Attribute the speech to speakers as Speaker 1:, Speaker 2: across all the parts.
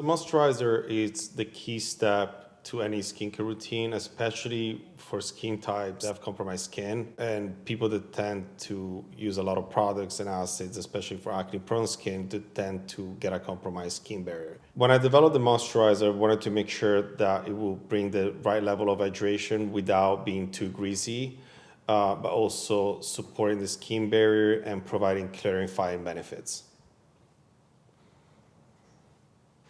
Speaker 1: The moisturizer is the key step to any skincare routine, especially for skin types that have compromised skin and people that tend to use a lot of products and acids, especially for acne-prone skin, that tend to get a compromised skin barrier. When I developed the moisturizer, I wanted to make sure that it will bring the right level of hydration without being too greasy, but also supporting the skin barrier and providing clarifying benefits.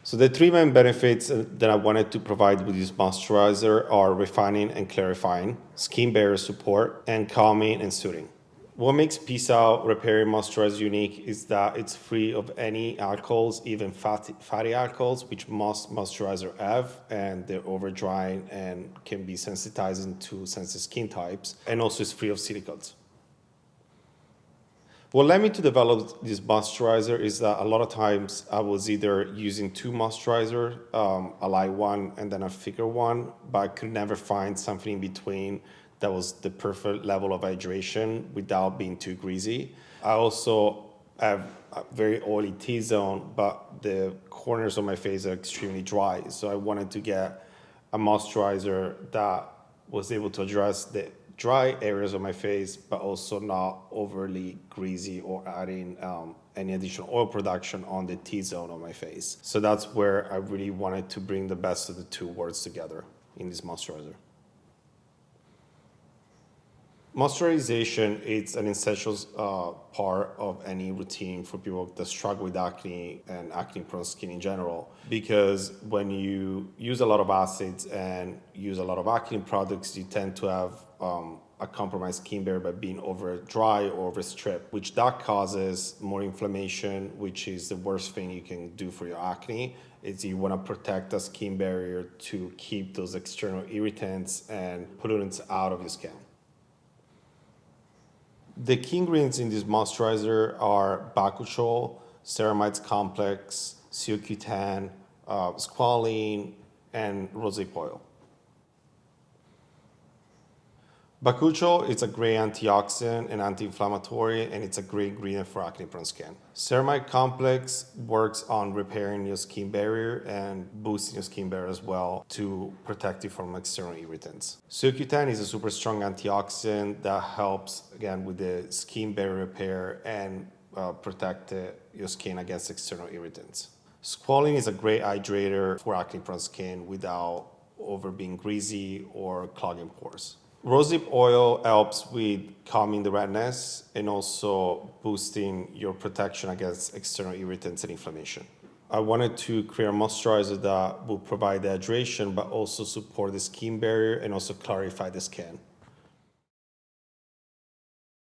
Speaker 1: So the three main benefits that I wanted to provide with this moisturizer are refining and clarifying, skin barrier support, and calming and soothing. What makes Peace Out Repairing Moisturizer unique is that it's free of any alcohols, even fatty alcohols, which most moisturizers have, and they're over drying and can be sensitizing to sensitive skin types, and also it's free of silicones. What led me to develop this moisturizer is that a lot of times I was either using two moisturizers, a light one and then a thicker one, but I could never find something in between that was the perfect level of hydration without being too greasy. I also have a very oily T-zone, but the corners of my face are extremely dry. So I wanted to get a moisturizer that was able to address the dry areas of my face, but also not overly greasy or adding any additional oil production on the T-zone of my face. So that's where I really wanted to bring the best of the two worlds together in this moisturizer. Moisturization is an essential part of any routine for people that struggle with acne and acne-prone skin in general, because when you use a lot of acids and use a lot of acne products, you tend to have a compromised skin barrier by being over dry or over stripped, which that causes more inflammation, which is the worst thing you can do for your acne. Is you want to protect the skin barrier to keep those external irritants and pollutants out of your skin. The key ingredients in this moisturizer are Bakuchiol, ceramides complex, CoQ10, squalene, and rosehip oil. Bakuchiol is a great antioxidant and anti-inflammatory, and it's a great ingredient for acne-prone skin. Ceramide complex works on repairing your skin barrier and boosting your skin barrier as well to protect you from external irritants. CoQ10 is a super strong antioxidant that helps, again, with the skin barrier repair and protect your skin against external irritants. Squalene is a great hydrator for acne-prone skin without over being greasy or clogging pores. Rosehip oil helps with calming the redness and also boosting your protection against external irritants and inflammation. I wanted to create a moisturizer that will provide the hydration but also support the skin barrier and also clarify the skin.